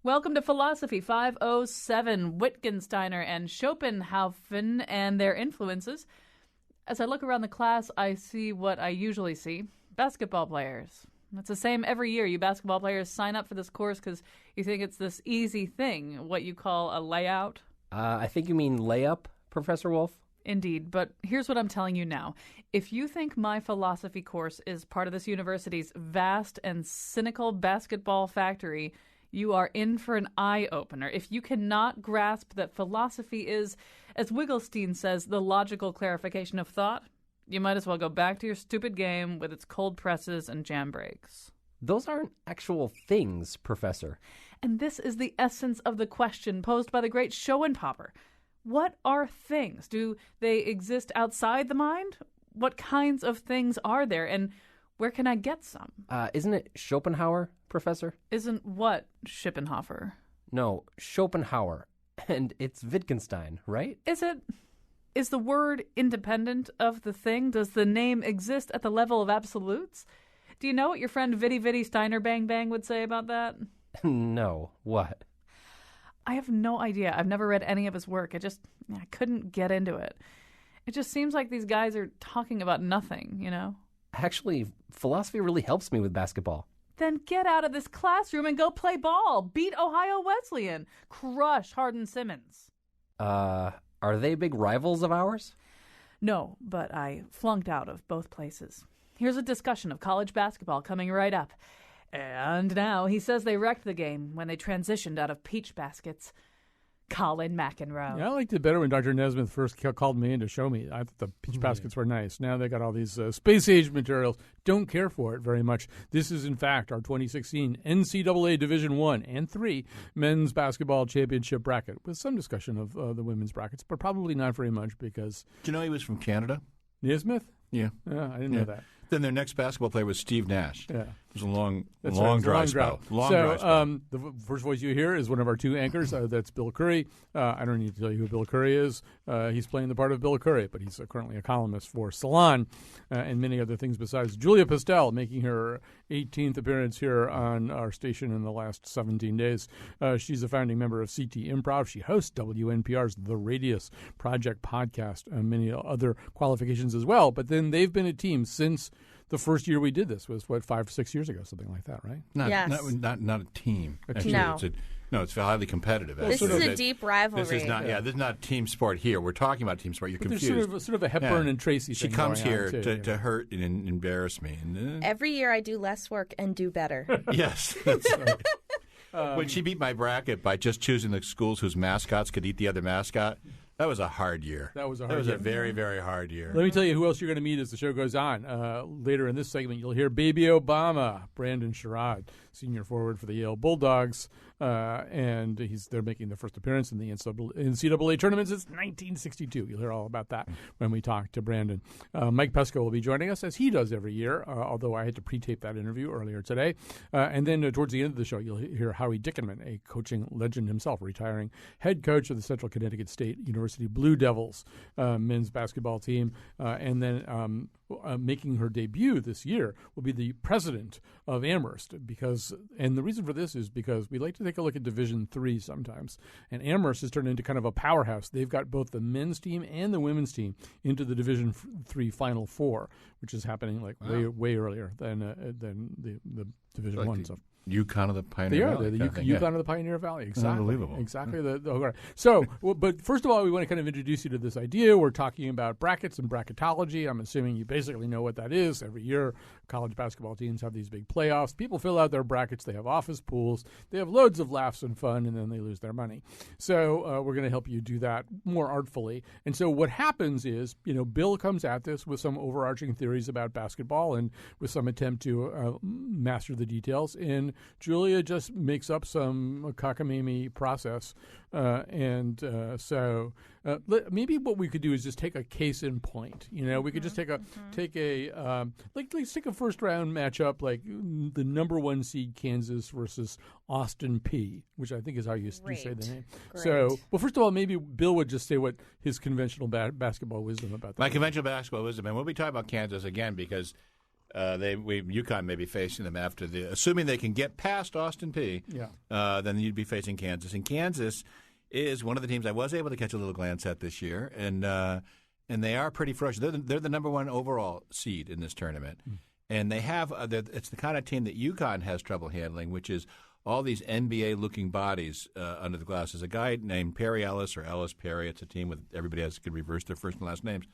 Welcome to Philosophy 507, Wittgensteiner and Schopenhauer and their influences. As I look around the class, I see what I usually see, basketball players. It's the same every year. You basketball players sign up for this course because you think it's this easy thing, what you call a layout. I think you mean layup, Professor Wolf. Indeed, but here's what I'm telling you now. If you think my philosophy course is part of this university's vast and cynical basketball factory, you are in for an eye-opener. If you cannot grasp that philosophy is, as Wigglestein says, the logical clarification of thought, you might as well go back to your stupid game with its cold presses and jam breaks. Those aren't actual things, Professor. And this is the essence of the question posed by the great Schopenhauer. What are things? Do they exist outside the mind? What kinds of things are there, and where can I get some? Isn't it Schopenhauer, Professor? Isn't what Schopenhauer? No, Schopenhauer. And it's Wittgenstein, right? Is it? Is the word independent of the thing? Does the name exist at the level of absolutes? Do you know what your friend Vitty Vitty Steiner Bang Bang would say about that? No. What? I have no idea. I've never read any of his work. I couldn't get into it. It just seems like these guys are talking about nothing, you know? Actually, philosophy really helps me with basketball. Then get out of this classroom and go play ball. Beat Ohio Wesleyan. Crush Hardin Simmons. Are they big rivals of ours? No, but I flunked out of both places. Here's a discussion of college basketball coming right up. And now he says they wrecked the game when they transitioned out of peach baskets. Colin McEnroe. Yeah, I liked it better when Dr. Nesmith first called me in to show me. I thought the peach baskets were nice. Now they got all these space-age materials. Don't care for it very much. This is, in fact, our 2016 NCAA Division I and III men's basketball championship bracket, with some discussion of the women's brackets, but probably not very much because... Do you know he was from Canada? Nesmith? Yeah. I didn't know that. Then their next basketball player was Steve Nash. Yeah. It was a long dry spell. The first voice you hear is one of our two anchors. That's Bill Curry. I don't need to tell you who Bill Curry is. He's playing the part of Bill Curry, but he's currently a columnist for Salon and many other things besides. Julia Pastel making her 18th appearance here on our station in the last 17 days. She's a founding member of CT Improv. She hosts WNPR's The Radius Project podcast and many other qualifications as well. But then they've been a team since the first year we did this was, 5 or 6 years ago, something like that, right? Not a team. Actually, no. It's highly competitive. This is a deep rivalry. This is not. This is not team sport here. We're talking about team sport. You're confused. There's sort of a Hepburn and Tracy thing. She comes here to hurt and embarrass me. Every year I do less work and do better. Yes, that's right. When she beat my bracket by just choosing the schools whose mascots could eat the other mascot. That was a hard year. That was a very, very hard year. Let me tell you who else you're going to meet as the show goes on. Later in this segment, you'll hear Baby Obama, Brandon Sherrod, senior forward for the Yale Bulldogs, and they're making their first appearance in the NCAA tournament since 1962. You'll hear all about that when we talk to Brandon. Mike Pesco will be joining us, as he does every year, although I had to pre-tape that interview earlier today. And then towards the end of the show, you'll hear Howie Dickenman, a coaching legend himself, retiring head coach of the Central Connecticut State University Blue Devils men's basketball team, and then making her debut this year will be the president of Amherst. And the reason for this is because we like to take a look at Division III sometimes, and Amherst has turned into kind of a powerhouse. They've got both the men's team and the women's team into the Division III Final Four, which is happening way earlier than the Division I stuff. UConn of the Pioneer Valley. They are the UConn of the Pioneer Valley. Exactly. Unbelievable. Exactly. So, but first of all, we want to kind of introduce you to this idea. We're talking about brackets and bracketology. I'm assuming you basically know what that is. Every year, college basketball teams have these big playoffs. People fill out their brackets. They have office pools. They have loads of laughs and fun, and then they lose their money. So we're going to help you do that more artfully. And so what happens is, Bill comes at this with some overarching theories about basketball and with some attempt to master the details. And Julia just makes up some cockamamie process. So maybe what we could do is just take a case in point. We could just let's take a first round matchup, like the number 1 seed Kansas versus Austin Peay, which I think is how you say the name. Great. So, well, first of all, maybe Bill would just say what his conventional basketball wisdom about that. My conventional basketball wisdom, and we'll be talking about Kansas again because UConn may be facing them after assuming they can get past Austin Peay. Yeah. Then you'd be facing Kansas, and Kansas is one of the teams I was able to catch a little glance at this year, and they are pretty ferocious. They're the number one overall seed in this tournament, and they have it's the kind of team that UConn has trouble handling, which is all these NBA-looking bodies under the glass. There's a guy named Perry Ellis or Ellis Perry. It's a team with everybody could reverse their first and last names.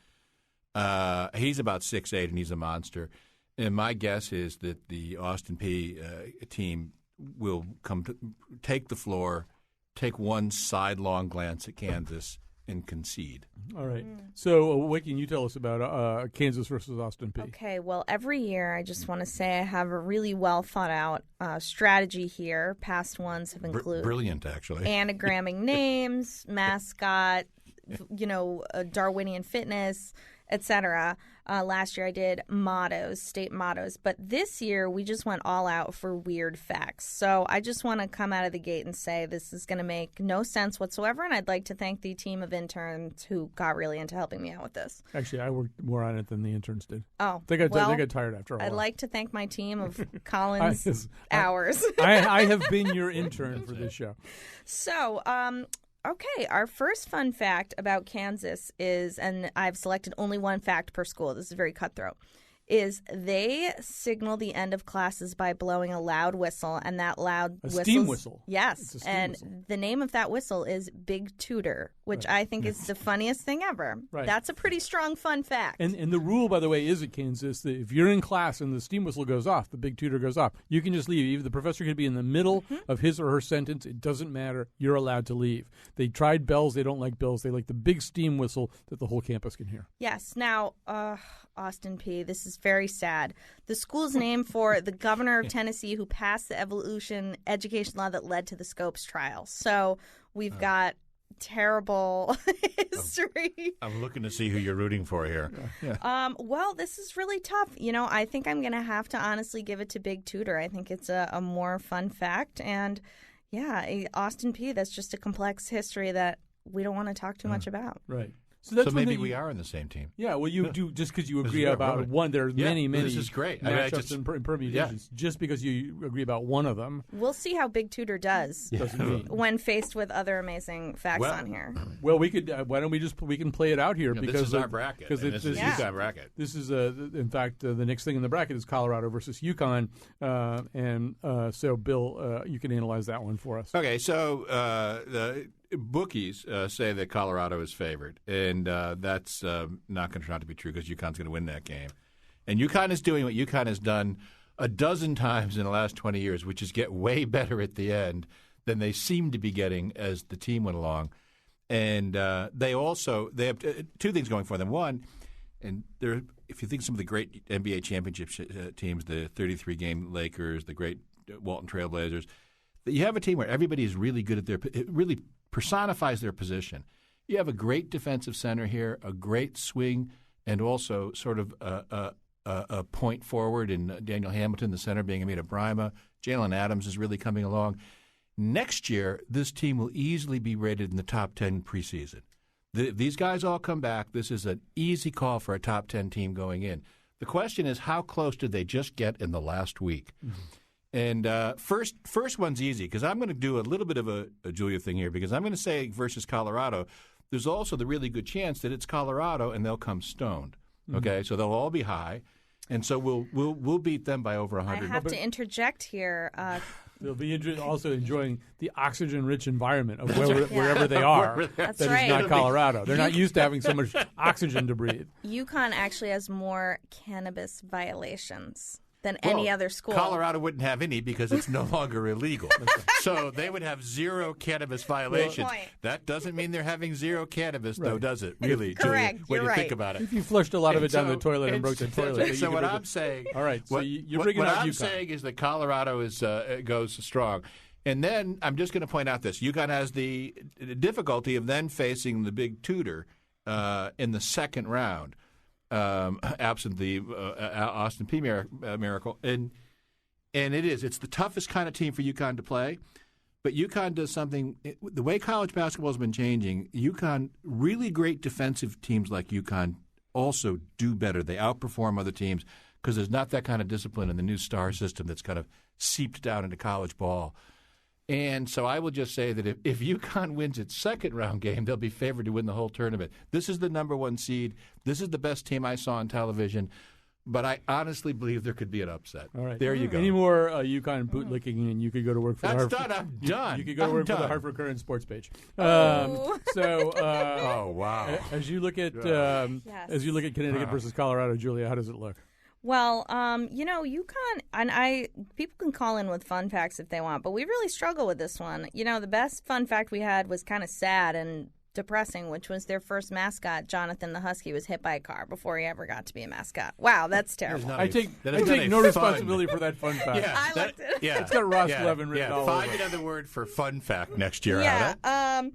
He's about 6'8", and he's a monster. And my guess is that the Austin Peay team will take the floor, take one sidelong glance at Kansas, and concede. All right. So what can you tell us about Kansas versus Austin Peay? Okay, well, every year I just want to say I have a really well thought out strategy here. Past ones have included brilliant, actually. Anagramming names, mascot, Darwinian fitness, etc. Last year I did state mottos. But this year we just went all out for weird facts. So I just want to come out of the gate and say this is going to make no sense whatsoever. And I'd like to thank the team of interns who got really into helping me out with this. Actually, I worked more on it than the interns did. Oh, they got tired after a while. I'd like to thank my team of Collins hours. I have been your intern for this show. So, okay, our first fun fact about Kansas is, and I've selected only one fact per school, this is very cutthroat, is they signal the end of classes by blowing a loud whistle, and that loud whistle... steam whistle. Yes, and whistle. The name of that whistle is Big Tutor, which I think is the funniest thing ever. Right. That's a pretty strong fun fact. And the rule, by the way, is at Kansas that if you're in class and the steam whistle goes off, the big tutor goes off, you can just leave. Even the professor could be in the middle of his or her sentence. It doesn't matter. You're allowed to leave. They tried bells. They don't like bells. They like the big steam whistle that the whole campus can hear. Yes. Now, Austin Peay, this is very sad. The school's named for the governor of Tennessee who passed the evolution education law that led to the Scopes trial. So we've got terrible history. I'm looking to see who you're rooting for here. Well, this is really tough. I think I'm going to have to honestly give it to Big Tutor. I think it's a more fun fact. And, yeah, Austin Peay, that's just a complex history that we don't want to talk too much about. Right. So maybe we are on the same team. Yeah, well, you do just because you agree about one. There are many. This is great. Matchups and permutations. Just because you agree about one of them, we'll see how Big Tutor does when faced with other amazing facts on here. Well, we could. Why don't we can play it out here because this is our bracket. Because this is UConn bracket. This is in fact the next thing in the bracket is Colorado versus UConn, and so Bill, you can analyze that one for us. Okay, so the bookies say that Colorado is favored, and that's not going to turn out to be true because UConn's going to win that game. And UConn is doing what UConn has done a dozen times in the last 20 years, which is get way better at the end than they seem to be getting as the team went along. And they have two things going for them. One, and if you think some of the great NBA championship teams, the 33-game Lakers, the great Walton Trailblazers, you have a team where everybody is really good at it really personifies their position. You have a great defensive center here, a great swing, and also sort of a point forward in Daniel Hamilton, the center being Amita Brima. Jalen Adams is really coming along. Next year, this team will easily be rated in the top 10 preseason. These guys all come back. This is an easy call for a top 10 team going in. The question is, how close did they just get in the last week? Mm-hmm. And first one's easy because I'm going to do a little bit of a Julia thing here because I'm going to say versus Colorado. There's also the really good chance that it's Colorado and they'll come stoned. Okay, so they'll all be high, and so we'll beat them by over 100. I have to interject here. They'll be also enjoying the oxygen-rich environment of wherever they are. That's that right. is not Colorado. They're not used to having so much oxygen to breathe. UConn actually has more cannabis violations than any other school. Colorado wouldn't have any because it's no longer illegal. So they would have zero cannabis violations. That doesn't mean they're having zero cannabis, though, does it? Really, correct. Julia, when You're you think about it. If you flushed a lot of it down the toilet and broke the toilet. So what I'm saying... All right, so you're bringing what out UConn. What I'm saying is that Colorado goes strong. And then I'm just going to point out this. UConn has the difficulty of then facing the big tutor in the second round. Absent the Austin Peay miracle. And it's the toughest kind of team for UConn to play. But UConn does something – the way college basketball has been changing, UConn – really great defensive teams like UConn also do better. They outperform other teams. because there's not that kind of discipline in the new star system that's kind of seeped down into college ball. And so I will just say that if UConn wins its second round game, they'll be favored to win the whole tournament. This is the number 1 seed. This is the best team I saw on television. But I honestly believe there could be an upset. All right. There you go. Any more UConn bootlicking, and you could go to work for That's the Hartford. done. I'm done. You could go to I'm work for done. the Hartford Courant sports page. Oh. Oh, wow. As you look at Connecticut versus Colorado, Julia, how does it look? Well, UConn, and people can call in with fun facts if they want, but we really struggle with this one. The best fun fact we had was kind of sad and depressing, which was their first mascot, Jonathan the Husky, was hit by a car before he ever got to be a mascot. Wow, that's terrible. I take no responsibility for that fun fact. Yeah, I liked it. Yeah, it's got Ross Levin written all over Find it. another word for fun fact next year. Yeah. Anna.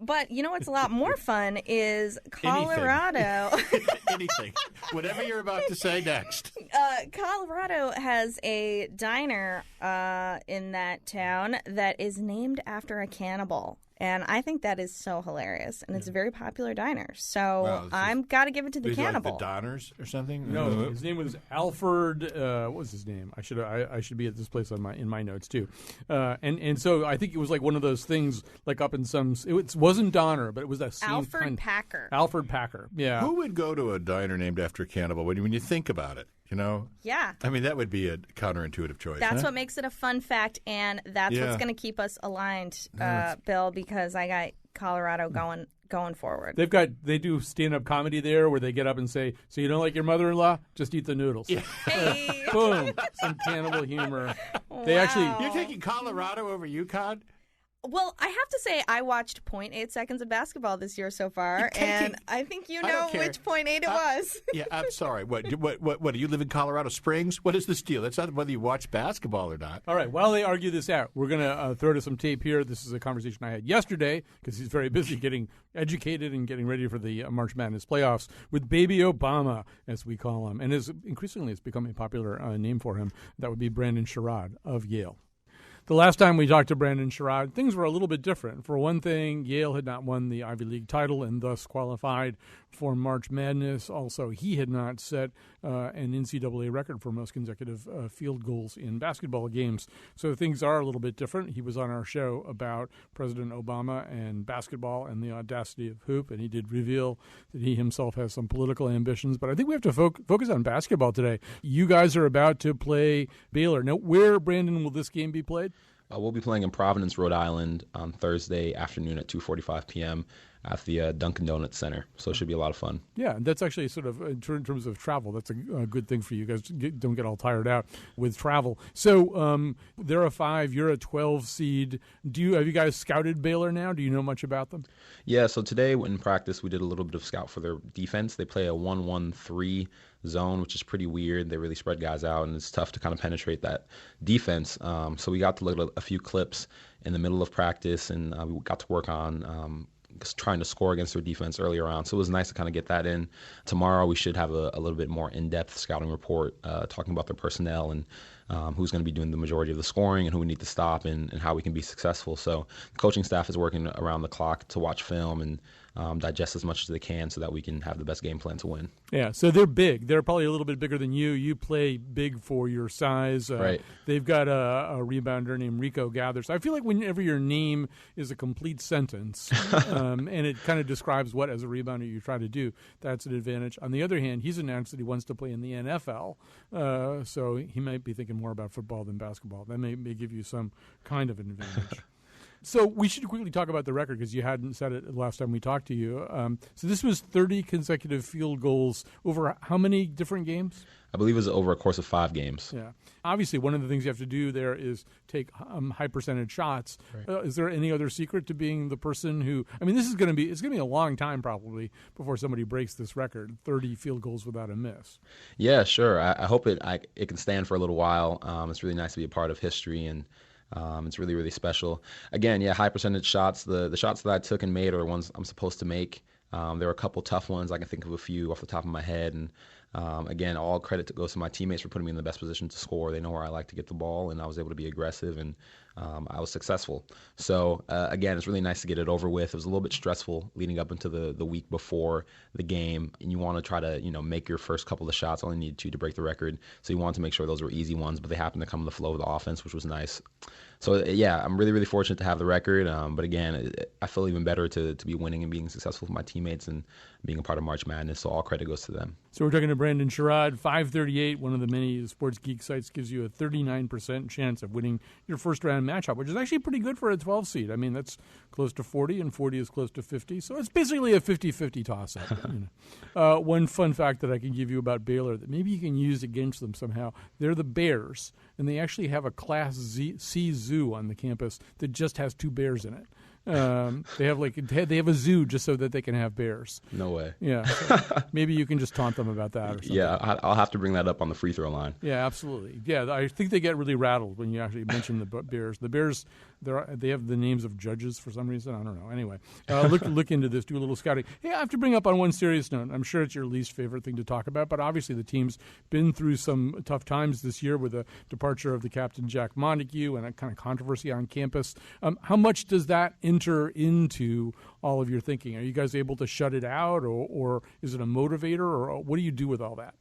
But what's a lot more fun is Colorado. Anything. Whatever you're about to say next. Colorado has a diner in that town that is named after a cannibal. And I think that is so hilarious. And it's a very popular diner. So I'm got to give it to the cannibal. Like the Donners or something? No, his name was Alfred. What was his name? I should be at this place in my notes too. And so I think it was like one of those things like up in some. It wasn't Donner, but it was that same Alfred Packer. Alfred Packer. Yeah. Who would go to a diner named after a cannibal when you think about it? Yeah. I mean, that would be a counterintuitive choice. That's what makes it a fun fact, and that's what's going to keep us aligned, Bill, because I got Colorado going forward. They do stand-up comedy there where they get up and say, "So you don't like your mother-in-law? Just eat the noodles." Yeah. Hey. Boom. Some cannibal humor. Wow. You're taking Colorado over UConn? Well, I have to say I watched 0.8 seconds of basketball this year so far, and I think you know which 0.8 it was. Yeah, I'm sorry. What? Do you live in Colorado Springs? What is this deal? That's not whether you watch basketball or not. All right. While they argue this out, we're going to throw to some tape here. This is a conversation I had yesterday because he's very busy getting educated and getting ready for the March Madness playoffs with Baby Obama, as we call him. And increasingly it's become a popular name for him. That would be Brandon Sherrod of Yale. The last time we talked to Brandon Sherrod, things were a little bit different. For one thing, Yale had not won the Ivy League title and thus qualified for March Madness. Also, he had not set an NCAA record for most consecutive field goals in basketball games. So things are a little bit different. He was on our show about President Obama and basketball and the audacity of hoop, and he did reveal that he himself has some political ambitions. But I think we have to focus on basketball today. You guys are about to play Baylor. Now, where, Brandon, will this game be played? We'll be playing in Providence, Rhode Island on Thursday afternoon at 2:45 p.m. at the Dunkin' Donuts Center. So it should be a lot of fun. Yeah, that's actually sort of, in terms of travel, that's a good thing for you guys. Don't get all tired out with travel. So they're a 5, you're a 12 seed. Have you guys scouted Baylor now? Do you know much about them? Yeah, so today in practice we did a little bit of scout for their defense. They play a 1-1-3 zone, which is pretty weird. They really spread guys out, and it's tough to kind of penetrate that defense. So we got to look at a few clips in the middle of practice, and we got to work on trying to score against their defense earlier on. So it was nice to kind of get that in. Tomorrow we should have a little bit more in-depth scouting report talking about their personnel and who's going to be doing the majority of the scoring and who we need to stop and how we can be successful. So the coaching staff is working around the clock to watch film and digest as much as they can so that we can have the best game plan to win. Yeah, so they're big. They're probably a little bit bigger than you. You play big for your size. Right. They've got a rebounder named Rico Gathers. I feel like whenever your name is a complete sentence and it kind of describes what, as a rebounder, you try to do, that's an advantage. On the other hand, he's announced that he wants to play in the NFL, so he might be thinking more about football than basketball. That may give you some kind of an advantage. So we should quickly talk about the record because you hadn't said it the last time we talked to you. So this was 30 consecutive field goals over how many different games? I believe it was over a course of 5 games. Yeah. Obviously, one of the things you have to do there is take high percentage shots. Right. Is there any other secret to being the person who? I mean, it's going to be a long time probably before somebody breaks this record. 30 field goals without a miss. Yeah, sure. I hope it can stand for a little while. It's really nice to be a part of history and. It's really, really special. Again, yeah, high percentage shots. The shots that I took and made are ones I'm supposed to make. There were a couple tough ones. I can think of a few off the top of my head, and Again, all credit goes to my teammates for putting me in the best position to score. They know where I like to get the ball, and I was able to be aggressive, and I was successful. So, again, it's really nice to get it over with. It was a little bit stressful leading up into the week before the game, and you want to try to, make your first couple of shots. Only need two to break the record. So you want to make sure those were easy ones, but they happened to come in the flow of the offense, which was nice. So, yeah, I'm really, really fortunate to have the record. But again, I feel even better to be winning and being successful with my teammates and being a part of March Madness. So all credit goes to them. So we're talking to Brandon Sherrod. 538, one of the many Sports Geek sites, gives you a 39% chance of winning your first round matchup, which is actually pretty good for a 12 seed. I mean, that's close to 40, and 40 is close to 50. So it's basically a 50-50 toss-up. One fun fact that I can give you about Baylor that maybe you can use against them somehow, they're the Bears, and they actually have a Class C zoo on the campus that just has two bears in it. They have a zoo just so that they can have bears. No way. Yeah. So maybe you can just taunt them about that or something. Yeah, I'll have to bring that up on the free throw line. Yeah, absolutely. Yeah, I think they get really rattled when you actually mention the bears. The bears, they have the names of judges for some reason. I don't know. Anyway, look into this. Do a little scouting. Hey, I have to bring up on one serious note. I'm sure it's your least favorite thing to talk about, but obviously the team's been through some tough times this year with the departure of the captain Jack Montague and a kind of controversy on campus. How much does that enter into all of your thinking? Are you guys able to shut it out, or is it a motivator, or what do you do with all that?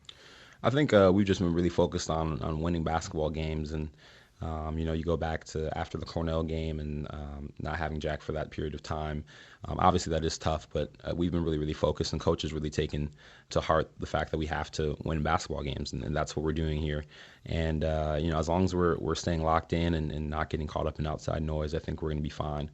I think we've just been really focused on winning basketball games, and you go back to after the Cornell game and not having Jack for that period of time. Obviously that is tough, but we've been really, really focused, and coach has really taken to heart the fact that we have to win basketball games, and that's what we're doing here. And as long as we're staying locked in and not getting caught up in outside noise, I think we're going to be fine.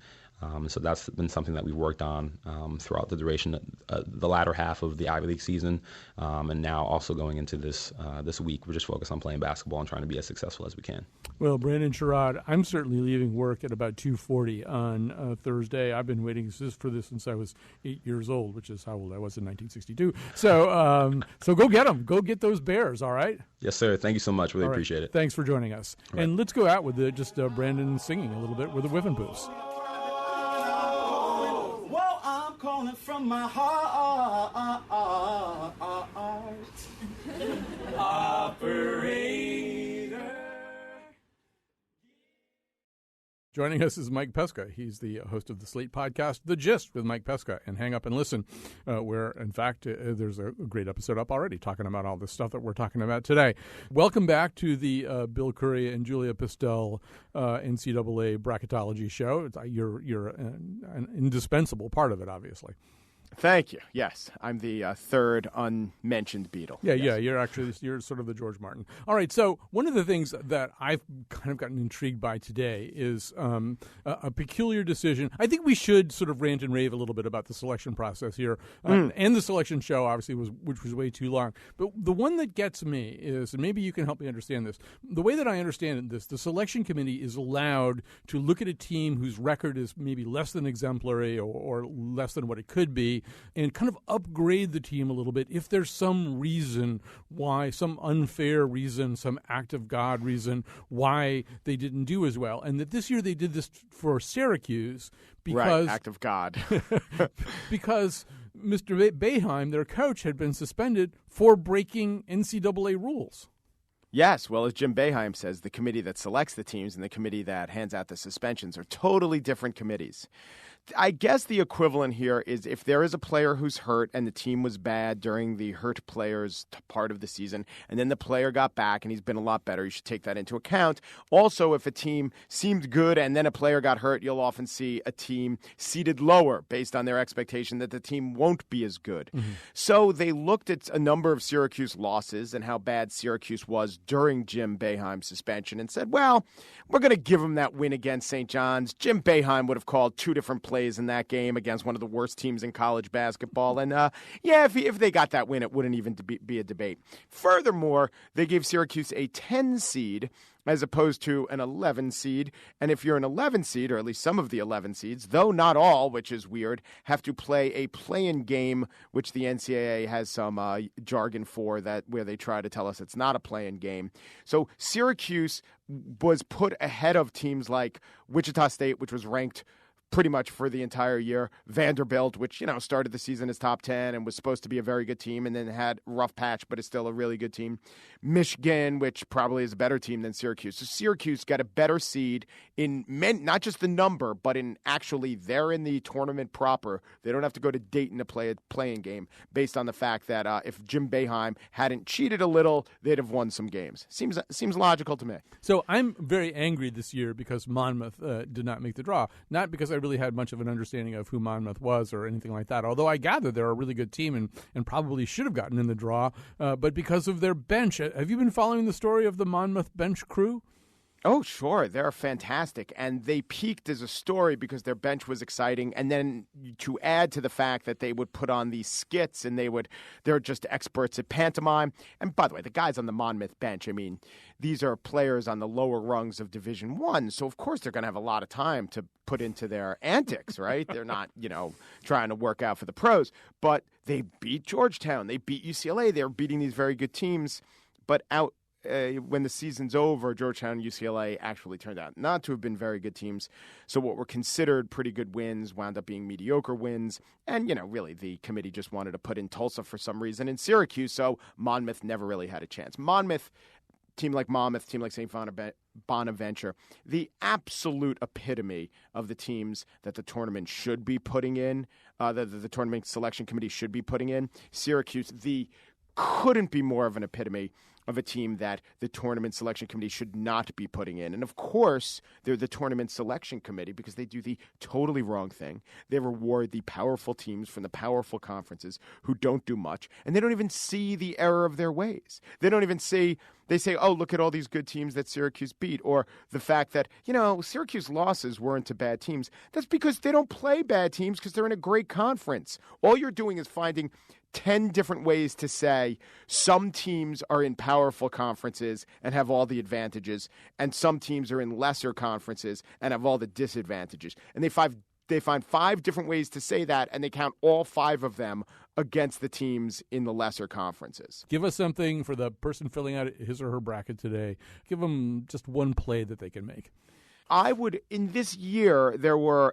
So that's been something that we've worked on throughout the duration, the latter half of the Ivy League season, and now also going into this week, we're just focused on playing basketball and trying to be as successful as we can. Well, Brandon Sherrod, I'm certainly leaving work at about 2:40 on Thursday. I've been waiting for this since I was 8 years old, which is how old I was in 1962. So go get them. Go get those Bears, all right? Yes, sir. Thank you so much. Really appreciate it. Thanks for joining us. Right. And let's go out with Brandon singing a little bit with the Whiffenpoofs. Calling from my heart. Operator. Joining us is Mike Pesca. He's the host of the Slate podcast, The Gist with Mike Pesca, and Hang Up and Listen, where, in fact, there's a great episode up already talking about all this stuff that we're talking about today. Welcome back to the Bill Curry and Julia Pistel NCAA bracketology show. You're an indispensable part of it, obviously. Thank you. Yes, I'm the third unmentioned Beatle. Yeah, yes. You're sort of the George Martin. All right, so one of the things that I've kind of gotten intrigued by today is a peculiar decision. I think we should sort of rant and rave a little bit about the selection process here, and the selection show, obviously, which was way too long. But the one that gets me is, and maybe you can help me understand this, the way that I understand this, the selection committee is allowed to look at a team whose record is maybe less than exemplary or less than what it could be, and kind of upgrade the team a little bit if there's some reason why, some unfair reason, some act of God reason why they didn't do as well. And that this year they did this for Syracuse because... Right, act of God. because Mr. Boeheim, their coach, had been suspended for breaking NCAA rules. Yes, well, as Jim Boeheim says, the committee that selects the teams and the committee that hands out the suspensions are totally different committees. I guess the equivalent here is if there is a player who's hurt and the team was bad during the hurt player's part of the season, and then the player got back and he's been a lot better, you should take that into account. Also, if a team seemed good and then a player got hurt, you'll often see a team seated lower based on their expectation that the team won't be as good. Mm-hmm. So they looked at a number of Syracuse losses and how bad Syracuse was during Jim Boeheim's suspension and said, well, we're going to give them that win against St. John's. Jim Boeheim would have called two different plays in that game against one of the worst teams in college basketball. And if they got that win, it wouldn't even be a debate. Furthermore, they gave Syracuse a 10 seed as opposed to an 11 seed. And if you're an 11 seed, or at least some of the 11 seeds, though not all, which is weird, have to play a play-in game, which the NCAA has some jargon for, that where they try to tell us it's not a play-in game. So Syracuse was put ahead of teams like Wichita State, which was ranked pretty much for the entire year. Vanderbilt, which, started the season as top 10 and was supposed to be a very good team and then had a rough patch, but is still a really good team. Michigan, which probably is a better team than Syracuse. So Syracuse got a better seed in not just the number, but in actually they're in the tournament proper. They don't have to go to Dayton to play a playing game based on the fact that if Jim Boeheim hadn't cheated a little, they'd have won some games. Seems logical to me. So I'm very angry this year because Monmouth did not make the draw. Not because I really had much of an understanding of who Monmouth was or anything like that, although I gather they're a really good team and probably should have gotten in the draw, but because of their bench. Have you been following the story of the Monmouth bench crew? Oh, sure. They're fantastic. And they peaked as a story because their bench was exciting. And then to add to the fact that they would put on these skits and they're just experts at pantomime. And by the way, the guys on the Monmouth bench, these are players on the lower rungs of Division I. So, of course, they're going to have a lot of time to put into their antics, right? They're not, trying to work out for the pros. But they beat Georgetown. They beat UCLA. They're beating these very good teams. But when the season's over, Georgetown and UCLA actually turned out not to have been very good teams. So what were considered pretty good wins wound up being mediocre wins. And, really the committee just wanted to put in Tulsa for some reason in Syracuse. So Monmouth never really had a chance. Team like St. Bonaventure, the absolute epitome of the teams that the tournament should be putting in, the tournament selection committee should be putting in. Syracuse, couldn't be more of an epitome of a team that the tournament selection committee should not be putting in. And of course, they're the tournament selection committee because they do the totally wrong thing. They reward the powerful teams from the powerful conferences who don't do much, and they don't even see the error of their ways. They don't even see, they say, oh, look at all these good teams that Syracuse beat, or the fact that, Syracuse losses weren't to bad teams. That's because they don't play bad teams because they're in a great conference. All you're doing is finding 10 different ways to say some teams are in powerful conferences and have all the advantages, and some teams are in lesser conferences and have all the disadvantages. And they find 5 different ways to say that, and they count all 5 of them against the teams in the lesser conferences. Give us something for the person filling out his or her bracket today. Give them just one play that they can make. In this year,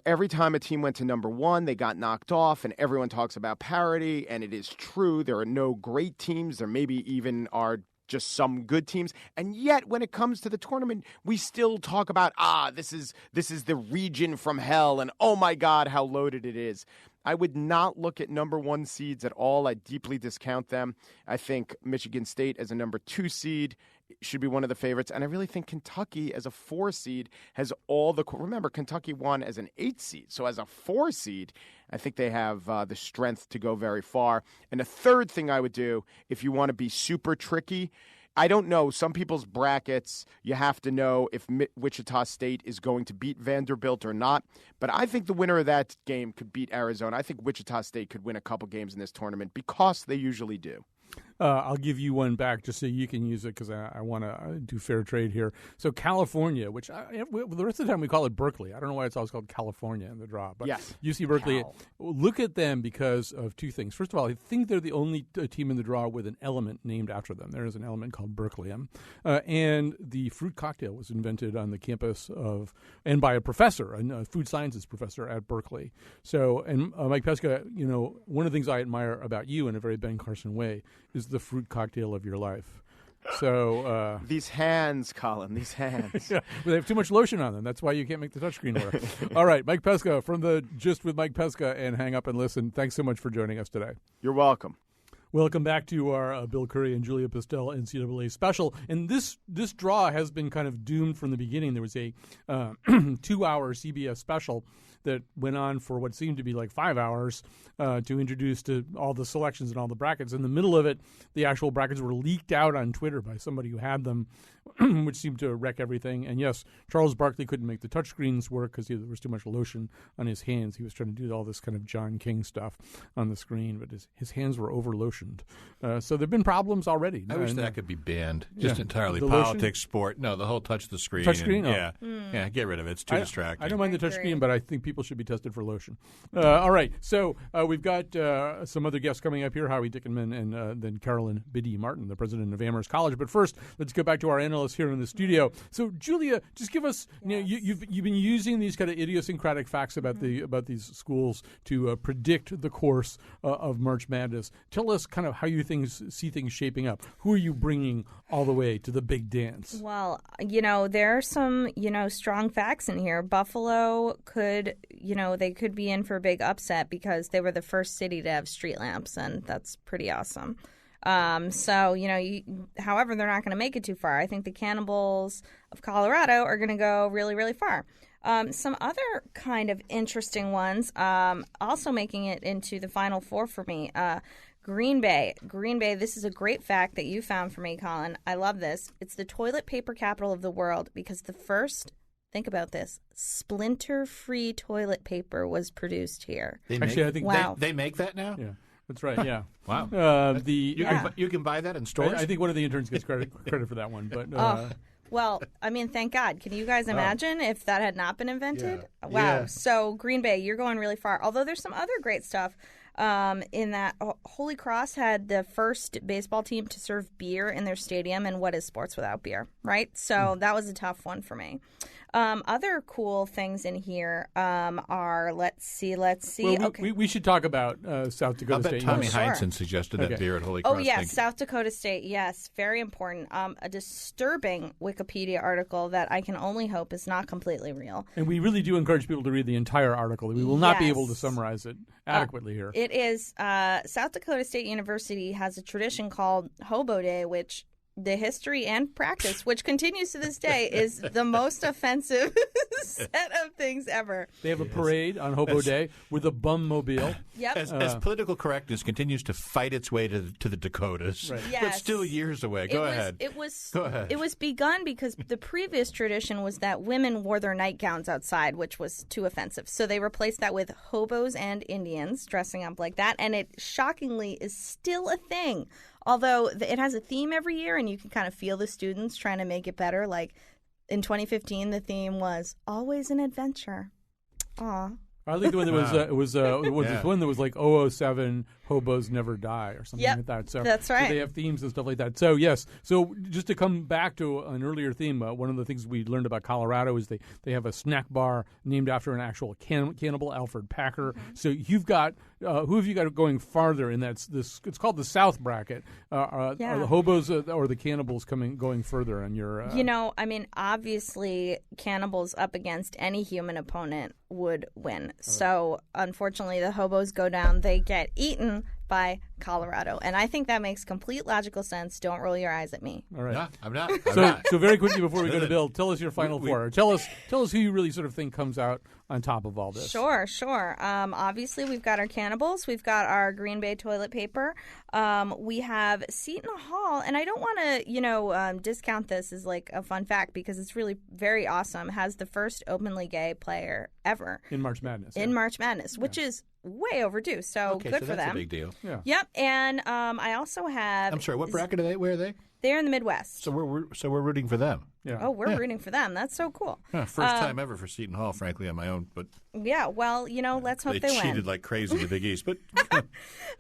every time a team went to number 1, they got knocked off, and everyone talks about parity, and it is true. There are no great teams. There maybe even are just some good teams. And yet, when it comes to the tournament, we still talk about, this is the region from hell, and oh my God, how loaded it is. I would not look at number 1 seeds at all. I deeply discount them. I think Michigan State as a number 2 seed should be one of the favorites. And I really think Kentucky as a 4 seed has remember, Kentucky won as an 8 seed. So as a 4 seed, I think they have the strength to go very far. And a third thing I would do, if you want to be super tricky, I don't know. Some people's brackets, you have to know if Wichita State is going to beat Vanderbilt or not. But I think the winner of that game could beat Arizona. I think Wichita State could win a couple games in this tournament because they usually do. I'll give you one back just so you can use it because I want to do fair trade here. So California, which the rest of the time we call it Berkeley. I don't know why it's always called California in the draw. But yes. UC Berkeley, look at them because of 2 things. First of all, I think they're the only team in the draw with an element named after them. There is an element called Berkeleyium. And the fruit cocktail was invented on the campus and by a professor, a food sciences professor at Berkeley. So, and Mike Pesca, one of the things I admire about you in a very Ben Carson way is the fruit cocktail of your life. So these hands, Colin, these hands. Yeah, they have too much lotion on them. That's why you can't make the touchscreen work. All right, Mike Pesca from the Gist with Mike Pesca and Hang Up and Listen. Thanks so much for joining us today. You're welcome. Welcome back to our Bill Curry and Julia Pistel NCAA special. And this draw has been kind of doomed from the beginning. There was a 2-hour CBS special that went on for what seemed to be like 5 hours to introduce to all the selections and all the brackets. In the middle of it, the actual brackets were leaked out on Twitter by somebody who had them, which seemed to wreck everything. And yes, Charles Barkley couldn't make the touchscreens work because there was too much lotion on his hands. He was trying to do all this kind of John King stuff on the screen, but his hands were over lotion. lotioned. So there have been problems already. I wish that could be banned. Just Yeah. entirely The politics, lotion? sport. No, the whole touch the screen. Touch screen? Yeah, Hmm. yeah. Get rid of it. It's too distracting. I don't mind the touch Agree. screen, but I think people should be tested for lotion. All right, so we've got some other guests coming up here, Howie Dickenman and then Carolyn Biddy Martin, the president of Amherst College. But first, let's go back to our analysts here in the studio. So, Julia, just give us, you've been using these kind of idiosyncratic facts about these schools to predict the course of March Madness. Tell us kind of how you see things shaping up. Who are you bringing all the way to the big dance? Well, there are some, strong facts in here. Buffalo could, they could be in for a big upset because they were the first city to have street lamps, and that's pretty awesome. However, they're not going to make it too far. I think the Cannibals of Colorado are going to go really, really far. Some other kind of interesting ones, also making it into the Final Four for me. Green Bay, this is a great fact that you found for me, Colin. I love this. It's the toilet paper capital of the world because the first, think about this, splinter-free toilet paper was produced here. Actually, I think Wow. They make that now? yeah, that's right. Yeah. Wow. The You can buy that in stores? I think one of the interns gets credit for that one, but Well, I mean, thank God. Can you guys imagine if that had not been invented? Yeah. Wow. Yeah. So Green Bay, you're going really far. Although there's some other great stuff in that Holy Cross had the first baseball team to serve beer in their stadium, and what is sports without beer, right? So that was a tough one for me. Other cool things in here are, let's see. well, Okay. we should talk about South Dakota I'll bet State. Tommy sure. Heinsohn suggested that Okay. beer at Holy Cross. Oh, yes, thing. South Dakota State. Yes, very important. A disturbing Wikipedia article that I can only hope is not completely real. And we really do encourage people to read the entire article. We will not be able to Yes. summarize it adequately here. It is South Dakota State University has a tradition called Hobo Day, which the history and practice, which continues to this day, is the most offensive set of things ever. They have a parade on Hobo Day with a bum mobile. Yep. As political correctness continues to fight its way to the Dakotas, Right. but Yes. still years away. Go ahead. Go ahead. It was begun because the previous tradition was that women wore their nightgowns outside, which was too offensive. So they replaced that with hobos and Indians dressing up like that, and it shockingly is still a thing. Although it has a theme every year, and you can kind of feel the students trying to make it better. Like in 2015, the theme was always an adventure. Aw. I think the one that was Yeah. one that was like 007 Hobos Never Die or something Yep, like that. So that's right. So they have themes and stuff like that. So yes. So just to come back to an earlier theme, one of the things we learned about Colorado is they have a snack bar named after an actual cannibal, Alfred Packer. Mm-hmm. So you've got who have you got going farther in that? It's called the South bracket. Are the Hobos or the Cannibals going further on your? I mean, obviously, cannibals up against any human opponent would win. So, unfortunately, the hobos go down. They get eaten by Colorado. And I think that makes complete logical sense. Don't roll your eyes at me. All right. No, I'm not. So very quickly before we go to Bill, tell us your final four. Tell us who you really sort of think comes out on top of all this. Sure. Obviously, we've got our Cannibals. We've got our Green Bay toilet paper. We have Seton Hall. And I don't want to, discount this as like a fun fact because it's really very awesome. Has the first openly gay player ever. In March Madness. In March Madness, which is way overdue. So good for that's them. a big deal. Yeah. Yep. And I also have. I'm sorry. What bracket are they? Where are they? They're in the Midwest. So we're rooting for them. Yeah. Oh, we're rooting for them. That's so cool. First time ever for Seton Hall, frankly, on my own. But Yeah. Well, let's hope they cheated win. like crazy in the Big East. But let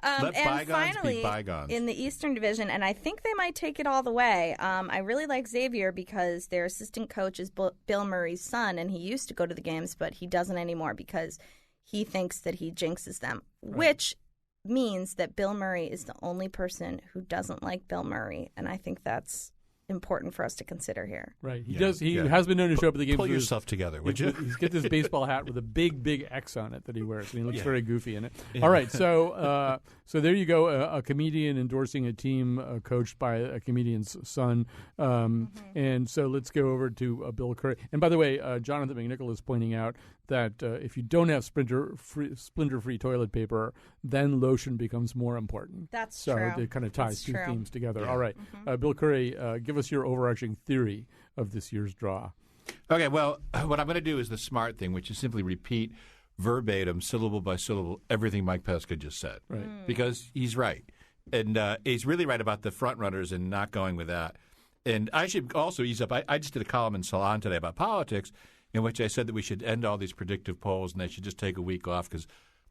and bygones finally, be bygones. in the Eastern Division, and I think they might take it all the way. I really like Xavier because their assistant coach is Bill Murray's son, and he used to go to the games, but he doesn't anymore because he thinks that he jinxes them, which means that Bill Murray is the only person who doesn't like Bill Murray, and I think that's important for us to consider here. Right. He Yeah, does. He yeah. has been known to show up at the games. Pull with his- yourself together, would you? He's got this baseball hat with a big X on it that he wears, and he looks very goofy in it. All right, so there you go, a comedian endorsing a team coached by a comedian's son, and so let's go over to Bill Curry. And by the way, Jonathan McNichol is pointing out that if you don't have splinter-free toilet paper, then lotion becomes more important. That's so true. it kind of ties That's two true. themes together. Yeah. All right, Bill Curry, give us your overarching theory of this year's draw. Okay, well, what I'm going to do is the smart thing, which is simply repeat verbatim, syllable by syllable, everything Mike Pesca just said. Right. Because he's right. And he's really right about the front runners and not going with that. And I should also ease up. I just did a column in Salon today about politics in which I said that we should end all these predictive polls and they should just take a week off because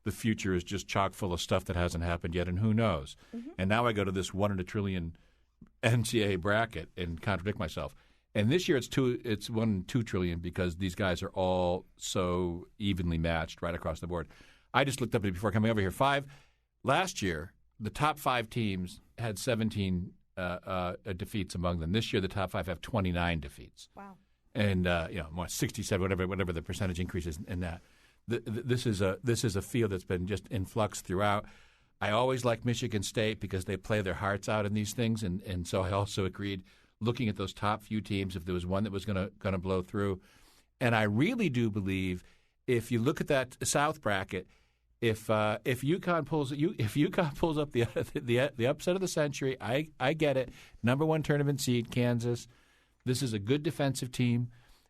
the future is just chock full of stuff that hasn't happened yet, and who knows. Mm-hmm. And now I go to this 1 in a trillion NCAA bracket and contradict myself. And this year it's 1 in 2 trillion because these guys are all so evenly matched right across the board. I just looked up it before coming over here. Last year, the top 5 teams had 17 defeats among them. This year, the top 5 have 29 defeats. Wow. And 67, whatever the percentage increase is in that. This is a field that's been just in flux throughout. I always like Michigan State because they play their hearts out in these things, and so I also agreed looking at those top few teams if there was one that was going to blow through. And I really do believe if you look at that South bracket. If UConn pulls up the upset of the century, I get it. Number 1 tournament seed, Kansas. This is a good defensive team.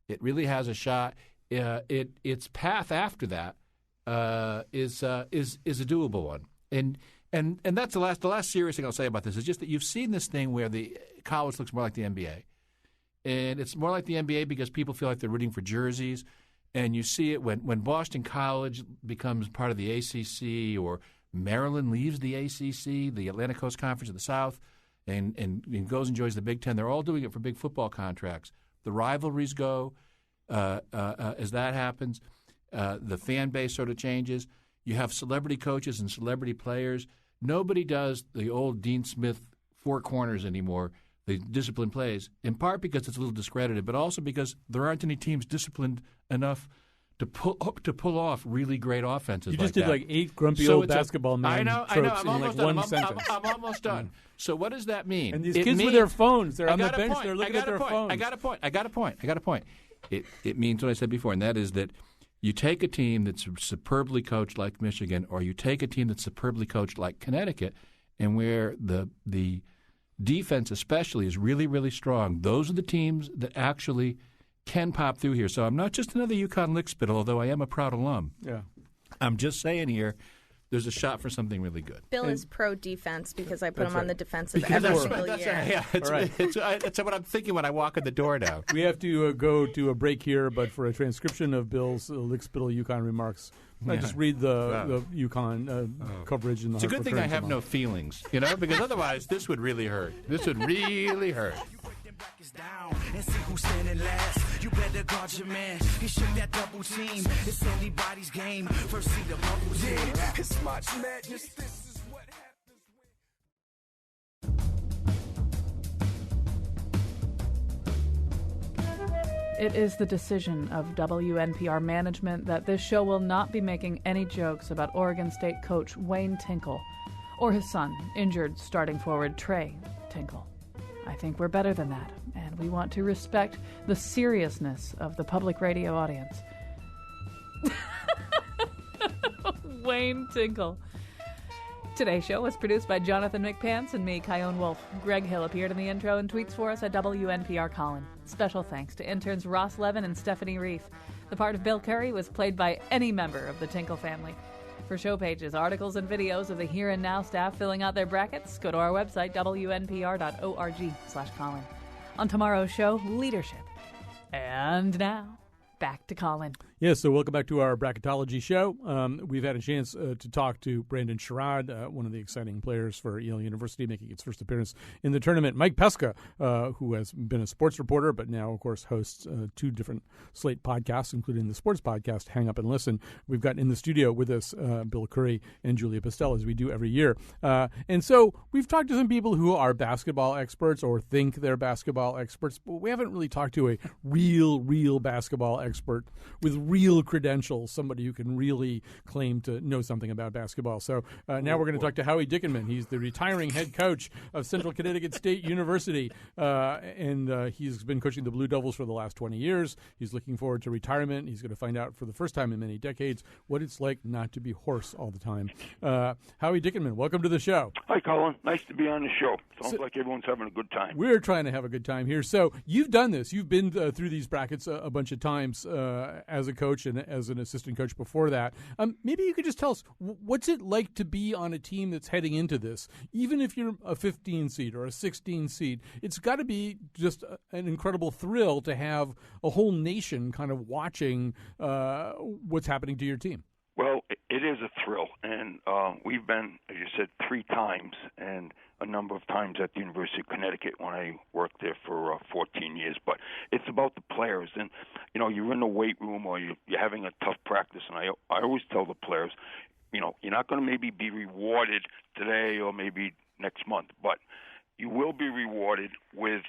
It really has a shot. Its path after that is a doable one. And that's the last serious thing I'll say about this is just that you've seen this thing where the college looks more like the NBA, and it's more like the NBA because people feel like they're rooting for jerseys. And you see it when Boston College becomes part of the ACC or Maryland leaves the ACC, the Atlantic Coast Conference of the South, and goes and joins the Big Ten. They're all doing it for big football contracts. The rivalries go as that happens. The fan base sort of changes. You have celebrity coaches and celebrity players. Nobody does the old Dean Smith 4 corners anymore, the disciplined plays, in part because it's a little discredited, but also because there aren't any teams disciplined enough to pull off really great offenses. You just did that. like 8 grumpy old basketball men tropes I'm in almost like done. one sentence. I'm almost done. So what does that mean? And these kids with their phones, they're on the bench, they're looking at their phones. I got a point. It means what I said before, and that is that you take a team that's superbly coached like Michigan, or you take a team that's superbly coached like Connecticut, and where the defense especially is really, really strong. Those are the teams that actually can pop through here. So I'm not just another UConn lickspittle, although I am a proud alum. Yeah, I'm just saying here, there's a shot for something really good. Bill is pro-defense because I put him on the defensive because every that's single right. year. That's what I'm thinking when I walk in the door now. We have to go to a break here, but for a transcription of Bill's lickspittle UConn remarks, I just read the UConn coverage in the It's a good thing I have no feelings, because otherwise this would really hurt. This would really hurt. Down and see who's standing last. You better guard your man. He shook that double team. It's anybody's game. First see the bubbles. Yeah, it's March Madness. This is what happens. It is the decision of WNPR management that this show will not be making any jokes about Oregon State coach Wayne Tinkle or his son, injured starting forward Trey Tinkle. I think we're better than that, and we want to respect the seriousness of the public radio audience. Wayne Tinkle. Today's show was produced by Jonathan McPants and me, Kyone Wolf. Greg Hill appeared in the intro and tweets for us at WNPR Colin. Special thanks to interns Ross Levin and Stephanie Reef. The part of Bill Curry was played by any member of the Tinkle family. For show pages, articles, and videos of the Here and Now staff filling out their brackets, go to our website, wnpr.org/Colin. On tomorrow's show, leadership. And now, back to Colin. Yes, so welcome back to our bracketology show. We've had a chance to talk to Brandon Sherrod, one of the exciting players for Yale University, making its first appearance in the tournament. Mike Pesca, who has been a sports reporter, but now, of course, hosts 2 different Slate podcasts, including the sports podcast, Hang Up and Listen. We've got in the studio with us Bill Curry and Julia Pastel, as we do every year. And so we've talked to some people who are basketball experts or think they're basketball experts, but we haven't really talked to a real basketball expert with real credentials, somebody who can really claim to know something about basketball. So now we're going to talk to Howie Dickenman. He's the retiring head coach of Central Connecticut State University, and he's been coaching the Blue Devils for the last 20 years. He's looking forward to retirement. He's going to find out for the first time in many decades what it's like not to be hoarse all the time. Howie Dickenman, welcome to the show. Hi, Colin. Nice to be on the show. Sounds like everyone's having a good time. We're trying to have a good time here. So you've done this. You've been through these brackets a bunch of times as a coach and as an assistant coach before that. Maybe you could just tell us, what's it like to be on a team that's heading into this? Even if you're a 15 seed or a 16 seed, it's got to be just an incredible thrill to have a whole nation kind of watching what's happening to your team. Well, it is a thrill, and we've been, as you said, 3 times, and a number of times at the University of Connecticut when I worked there for 14 years. But it's about the players, and you're in the weight room or you're having a tough practice, and I always tell the players, you're not going to maybe be rewarded today or maybe next month, but you will be rewarded with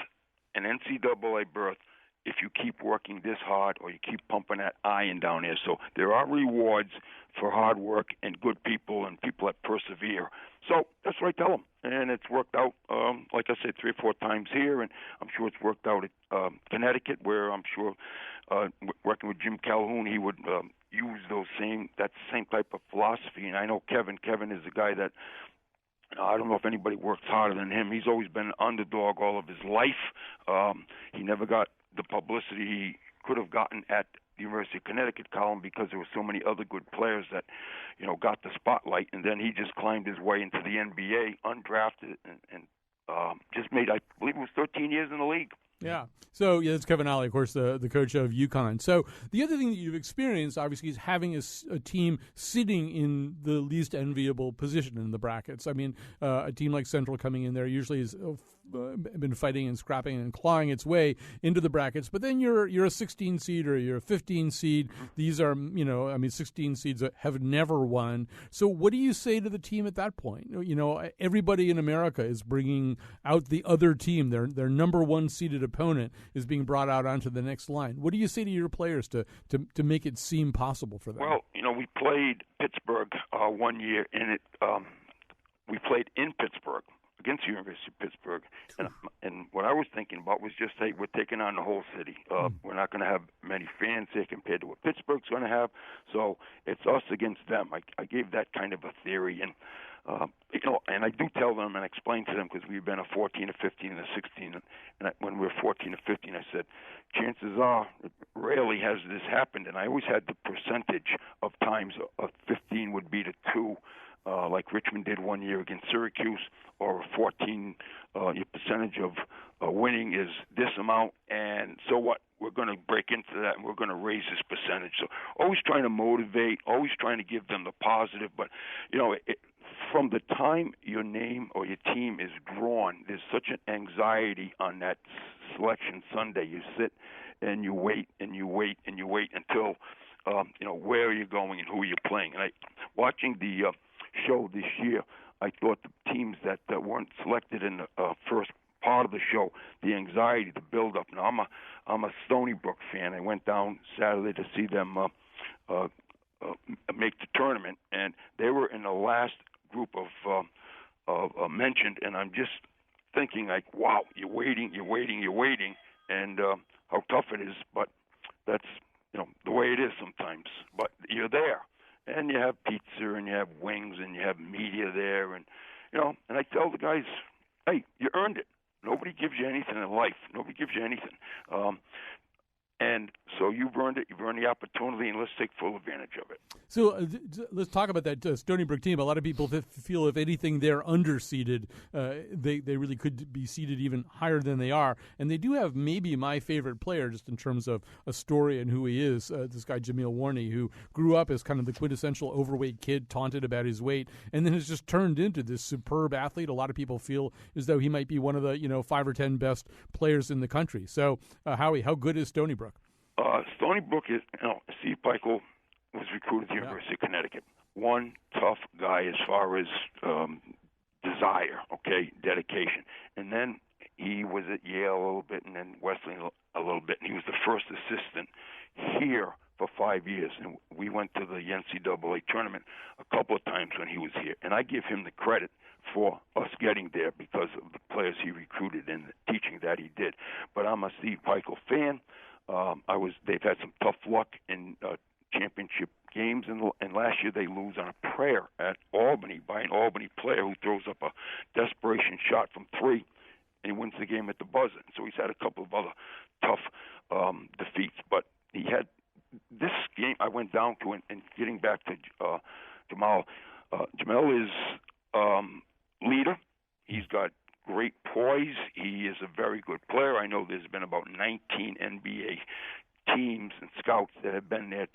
an NCAA berth if you keep working this hard or you keep pumping that iron down there. So there are rewards for hard work and good people and people that persevere. So that's what I tell them. And it's worked out, like I said, 3 or 4 times here, and I'm sure it's worked out at Connecticut, where I'm sure working with Jim Calhoun, he would use that same type of philosophy. And I know Kevin is a guy that I don't know if anybody works harder than him. He's always been an underdog all of his life. He never got the publicity he could have gotten at the University of Connecticut, Colin, because there were so many other good players that, got the spotlight. And then he just climbed his way into the NBA, undrafted, and just made, I believe it was 13 years in the league. Yeah. So, it's Kevin Ollie, of course, the coach of UConn. So the other thing that you've experienced, obviously, is having a team sitting in the least enviable position in the brackets. I mean, a team like Central coming in there usually has been fighting and scrapping and clawing its way into the brackets. But then you're a 16 seed or you're a 15 seed. These are, 16 seeds that have never won. So what do you say to the team at that point? Everybody in America is bringing out the other team. Their number 1 seeded opponent is being brought out onto the next line. What do you say to your players to make it seem possible for them? Well, we played Pittsburgh one year, and we played in Pittsburgh against the University of Pittsburgh. And what I was thinking about was just, hey, we're taking on the whole city. We're not going to have many fans here compared to what Pittsburgh's going to have. So it's us against them. I gave that kind of a theory. And, and I do tell them and explain to them, because we've been a 14, a 15, and a 16. And when we were 14 or 15, I said, chances are, rarely has this happened. And I always had the percentage of times a 15 would be to 2. Like Richmond did one year against Syracuse, or 14, your percentage of winning is this amount, and so what? We're going to break into that, and we're going to raise this percentage. So always trying to motivate, always trying to give them the positive, but, from the time your name or your team is drawn, there's such an anxiety on that selection Sunday. You sit and you wait and you wait and you wait until, where are you going and who are you playing. And watching the show this year, I thought the teams that weren't selected in the first part of the show, the anxiety, the build-up. Now, I'm a Stony Brook fan. I went down Saturday to see them make the tournament, and they were in the last group of mentioned, and I'm just thinking, like, wow, you're waiting, and how tough it is, but that's, the way it is sometimes. But you're there. And you have pizza, and you have wings, and you have media there, and and I tell the guys, hey, you earned it. Nobody gives you anything in life. Nobody gives you anything. And so you've earned it. You've earned the opportunity, and let's take full advantage of it. So let's talk about that Stony Brook team. A lot of people feel, if anything, they're underseeded. They really could be seeded even higher than they are. And they do have maybe my favorite player, just in terms of a story and who he is, this guy Jamil Warney, who grew up as kind of the quintessential overweight kid, taunted about his weight, and then has just turned into this superb athlete. A lot of people feel as though he might be one of the 5 or 10 best players in the country. So, Howie, how good is Stony Brook? Stony Brook is, Steve Peichel was recruited at the University of Connecticut. One tough guy as far as desire, dedication. And then he was at Yale a little bit, and then Wesleyan a little bit. And he was the first assistant here for 5 years. And we went to the NCAA tournament a couple of times when he was here. And I give him the credit for us getting there because of the players he recruited and the teaching that he did. But I'm a Steve Peichel fan. They've had some tough luck in championship games, and last year they lose on a prayer at Albany by an Albany player who throws up a desperation shot from 3, and he wins the game at the buzzer. So he's had a couple of other tough defeats, but he had this game I went down to, and getting back to Jamal. Jamal is leader. He's got great poise. He is a very good player. I know there's been about 19 NBA teams and scouts that have been there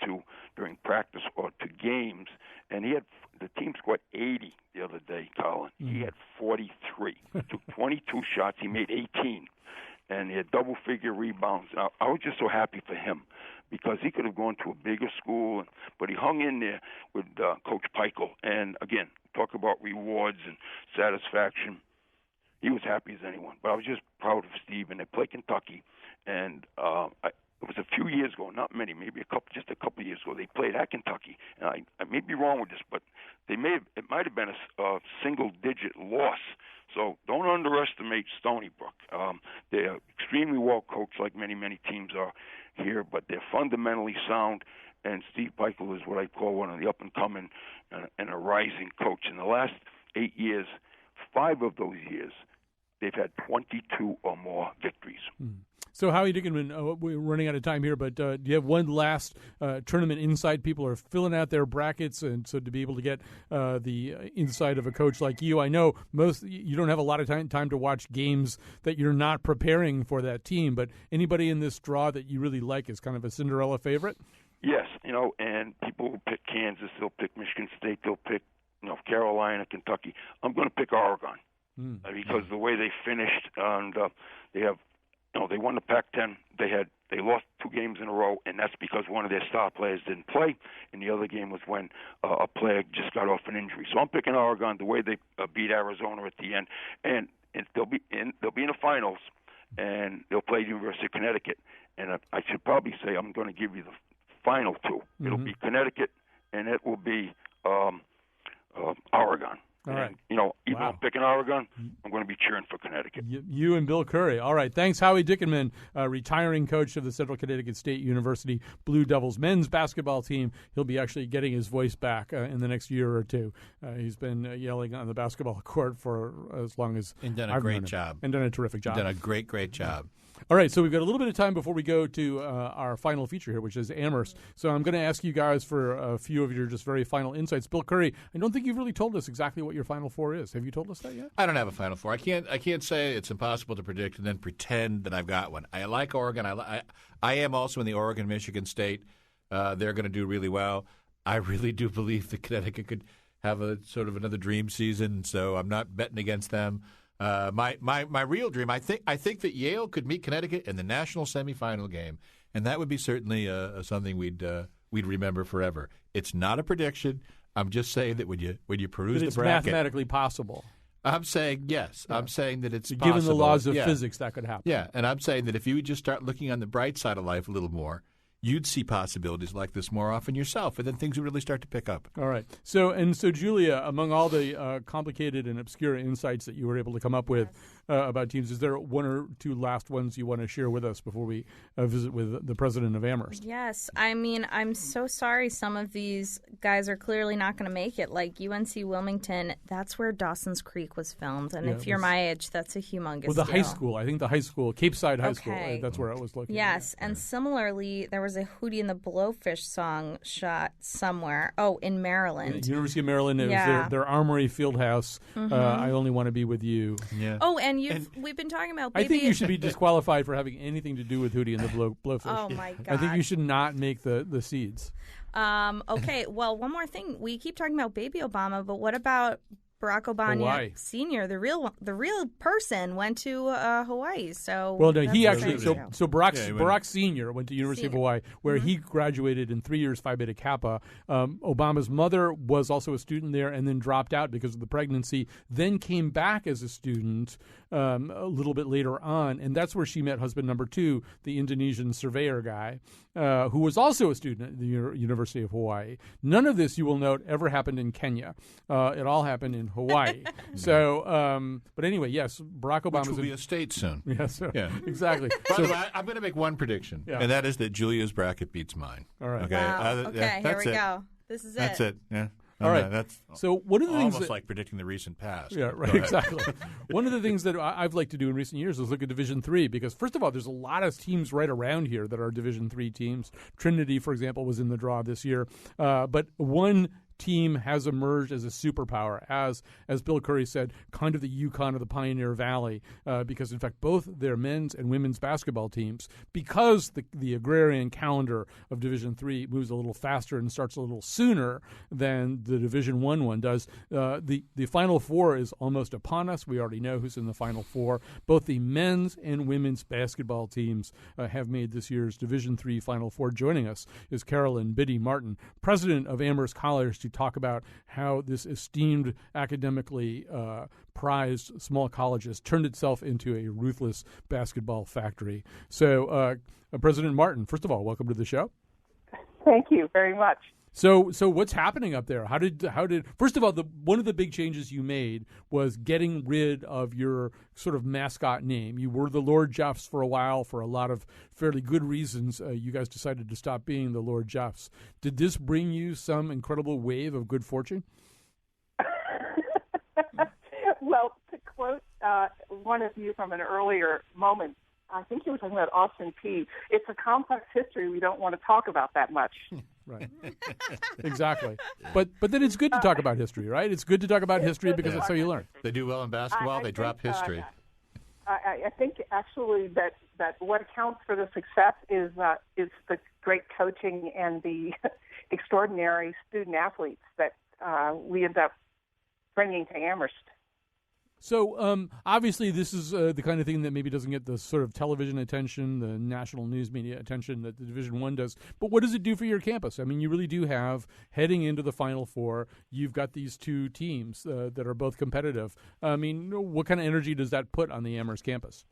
during practice or to games, and the team scored 80 the other day, Colin. He had 43. Took 22 shots. He made 18, and he had double-figure rebounds. Now, I was just so happy for him because he could have gone to a bigger school, but he hung in there with Coach Peichel. And, again, talk about rewards and satisfaction. He was happy as anyone. But I was just proud of Steve, and they play Kentucky. And it was a few years ago, not many, maybe just a couple of years ago. They played at Kentucky, and I may be wrong with this, but it might have been a single-digit loss. So don't underestimate Stony Brook. They're extremely well coached, like many teams are here, but they're fundamentally sound. And Steve Peichel is what I call one of the up-and-coming and a rising coach. In the last 8 years, 5 of those years, they've had 22 or more victories. So, Howie Dickinman, we're running out of time here, but do you have one last tournament insight? People are filling out their brackets, and so to be able to get the insight of a coach like you, I know you don't have a lot of time to watch games that you're not preparing for that team, but anybody in this draw that you really like is kind of a Cinderella favorite? Yes, and people will pick Kansas, they'll pick Michigan State, they'll pick Carolina, Kentucky. I'm going to pick Oregon because the way they finished, and they have. They won the Pac-10. They lost 2 games in a row, and that's because one of their star players didn't play, and the other game was when a player just got off an injury. So I'm picking Oregon the way they beat Arizona at the end, and they'll be in the finals, and they'll play University of Connecticut. And I should probably say I'm going to give you the final 2. It'll be Connecticut, and it will be Oregon. All right. Even though I'm picking Oregon, I'm going to be cheering for Connecticut. You and Bill Curry. All right. Thanks, Howie Dickinman, retiring coach of the Central Connecticut State University Blue Devils men's basketball team. He'll be actually getting his voice back in the next year or two. He's been yelling on the basketball court for as long as and done a I've great known him. job. And done a terrific job. Done a great job. All right, so we've got a little bit of time before we go to our final feature here, which is Amherst. So I'm going to ask you guys for a few of your just very final insights. Bill Curry, I don't think you've really told us exactly what your Final Four is. Have you told us that yet? I don't have a Final Four. I can't say it's impossible to predict and then pretend that I've got one. I like Oregon. I am also in the Oregon-Michigan State. They're going to do really well. I really do believe that Connecticut could have a sort of another dream season, so I'm not betting against them. My real dream, I think that Yale could meet Connecticut in the national semifinal game, and that would be certainly something we'd remember forever. It's not a prediction. I'm just saying that when you peruse the bracket, it's mathematically possible. I'm saying yes. Yeah. I'm saying that it's so possible. Given the laws of physics, that could happen. Yeah, and I'm saying that if you would just start looking on the bright side of life a little more, you'd see possibilities like this more often yourself, and then things would really start to pick up. All right. So, Julia, among all the complicated and obscure insights that you were able to come up with about teams, is there one or two last ones you want to share with us before we visit with the president of Amherst? Yes. I mean, I'm so sorry some of these guys are clearly not going to make it. Like UNC Wilmington, that's where Dawson's Creek was filmed. And if you're my age, that's a humongous deal. High school. I think the high school, Cape Side High School, that's where I was looking. Yes. And similarly, there was a Hootie and the Blowfish song shot somewhere. Oh, in Maryland. University of Maryland. It was their Armory Fieldhouse. I Only Want to Be With You. Yeah. Oh, and we've been talking about baby. I think you should be disqualified for having anything to do with Hootie and the Blowfish. Oh, my God. I think you should not make the seeds. Okay, well, one more thing. We keep talking about baby Obama, but what about Barack Obama Sr., the real person, went to Hawaii. So he actually so Barack Sr. went to University of Hawaii, where he graduated in 3 years Phi Beta Kappa. Obama's mother was also a student there, and then dropped out because of the pregnancy. Then came back as a student a little bit later on, and that's where she met husband number 2, the Indonesian surveyor guy, who was also a student at the University of Hawaii. None of this, you will note, ever happened in Kenya. It all happened in Hawaii. So, but anyway, yes, Barack Obama will be a state soon. Yes, exactly. By the way, I'm going to make one prediction, and that is that Julia's bracket beats mine. All right. Okay. Wow. Here we go. This is That's it. Yeah. All right. That's so one of the things almost like predicting the recent past. Yeah, right. Exactly. One of the things that I've liked to do in recent years is look at Division III because, first of all, there's a lot of teams right around here that are Division III teams. Trinity, for example, was in the draw this year, but one team has emerged as a superpower, as Bill Curry said, kind of the UConn of the Pioneer Valley, because in fact both their men's and women's basketball teams, because the agrarian calendar of Division III moves a little faster and starts a little sooner than the Division I one does, the Final Four is almost upon us. We already know who's in the Final Four. Both the men's and women's basketball teams have made this year's Division III Final Four. Joining us is Carolyn Biddy Martin, president of Amherst College, to talk about how this esteemed, academically prized small college has turned itself into a ruthless basketball factory. So, President Martin, first of all, welcome to the show. Thank you very much. So what's happening up there? How did first of all, one of the big changes you made was getting rid of your sort of mascot name. You were the Lord Jeffs for a while for a lot of fairly good reasons. You guys decided to stop being the Lord Jeffs. Did this bring you some incredible wave of good fortune? Well, to quote one of you from an earlier moment, I think you were talking about Austin Peay. It's a complex history we don't want to talk about that much. Right. Exactly. But then it's good to talk about history, right? It's good to talk about history because that's how you learn. They do well in basketball. They drop history. I think actually that what accounts for the success is the great coaching and the extraordinary student athletes that we end up bringing to Amherst. So obviously this is the kind of thing that maybe doesn't get the sort of television attention, the national news media attention that the Division I does. But what does it do for your campus? I mean, you really do have, heading into the Final Four, you've got these two teams that are both competitive. I mean, what kind of energy does that put on the Amherst campus?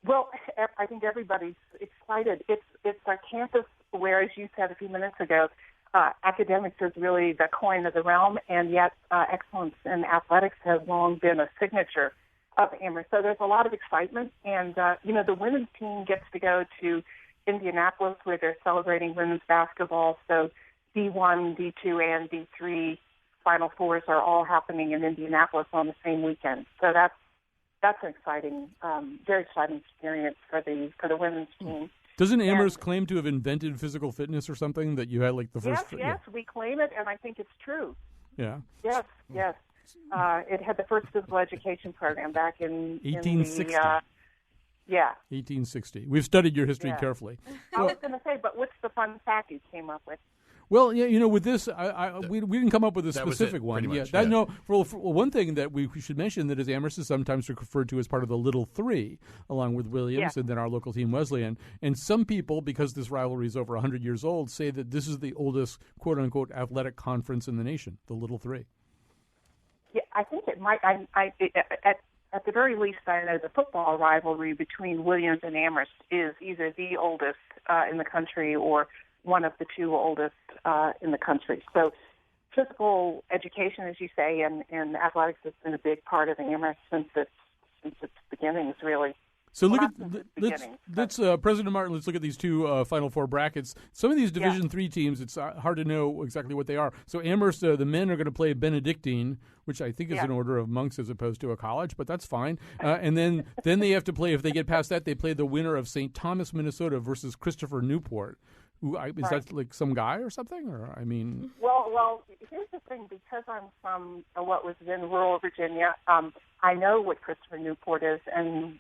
Well, I think everybody's excited. It's a campus where, as you said a few minutes ago, academics is really the coin of the realm, and yet excellence in athletics has long been a signature of Amherst. So there's a lot of excitement, and the women's team gets to go to Indianapolis where they're celebrating women's basketball. So D1, D2, and D3 Final Fours are all happening in Indianapolis on the same weekend. So that's an exciting, very exciting experience for the women's team. Doesn't Amherst claim to have invented physical fitness or something, that you had like the first? Yes, we claim it, and I think it's true. Yeah. Yes. It had the first physical education program back in 1860. 1860. We've studied your history carefully. I was going to say, but what's the fun fact you came up with? Well, yeah, with this, we didn't come up with a specific one. Much, yeah. No, for one thing that we should mention that is Amherst is sometimes referred to as part of the Little Three, along with Williams and then our local team Wesleyan. And some people, because this rivalry is over 100 years old, say that this is the oldest "quote unquote" athletic conference in the nation, the Little Three. Yeah, I think it might. At the very least, I know the football rivalry between Williams and Amherst is either the oldest in the country or one of the two oldest in the country. So physical education, as you say, and athletics has been a big part of Amherst since its beginnings, really. So let's President Martin, let's look at these two Final Four brackets. Some of these Division III teams, it's hard to know exactly what they are. So Amherst, the men are going to play Benedictine, which I think is an order of monks as opposed to a college, but that's fine. And then they have to play, if they get past that, they play the winner of St. Thomas, Minnesota versus Christopher Newport. Is that like some guy or something? Or I mean, well, here's the thing. Because I'm from what was then rural Virginia, I know what Christopher Newport is, and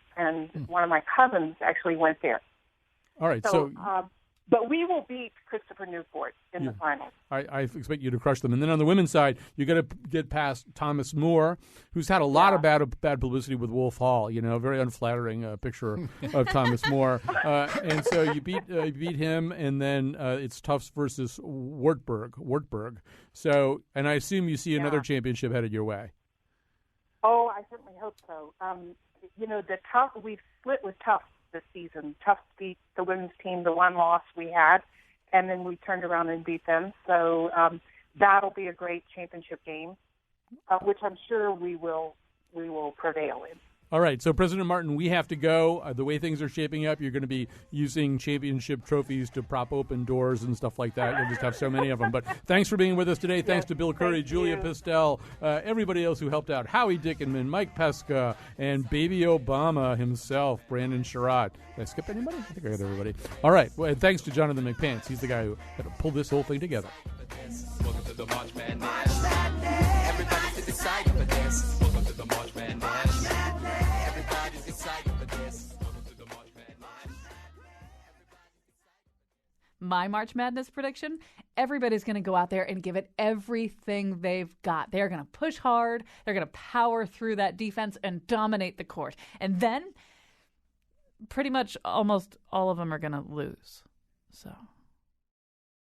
one of my cousins actually went there. All right, but we will beat Christopher Newport in the finals. I expect you to crush them. And then on the women's side, you got to get past Thomas More, who's had a lot of bad publicity with Wolf Hall. Very unflattering picture of Thomas More. And so you beat him, and then it's Tufts versus Wartburg. So, and I assume you see another championship headed your way. Oh, I certainly hope so. We've split with Tufts this season. Tufts beat the women's team, the one loss we had, and then we turned around and beat them. So that'll be a great championship game, which I'm sure we will prevail in. All right, so President Martin, we have to go. The way things are shaping up, you're going to be using championship trophies to prop open doors and stuff like that. You'll just have so many of them. But thanks for being with us today. Thanks to Bill Curry, Julia Pistel, everybody else who helped out, Howie Dickinman, Mike Pesca, and Baby Obama himself, Brandon Sherrod. Did I skip anybody? I think I got everybody. All right, well, and thanks to Jonathan McPants. He's the guy who had to pull this whole thing together. Welcome to the March Madness. Everybody's excited for this. Welcome to the March Madness. Everybody's excited for this. Welcome to the March Madness. My March Madness prediction, everybody's going to go out there and give it everything they've got. They're going to push hard. They're going to power through that defense and dominate the court. And then pretty much almost all of them are going to lose. So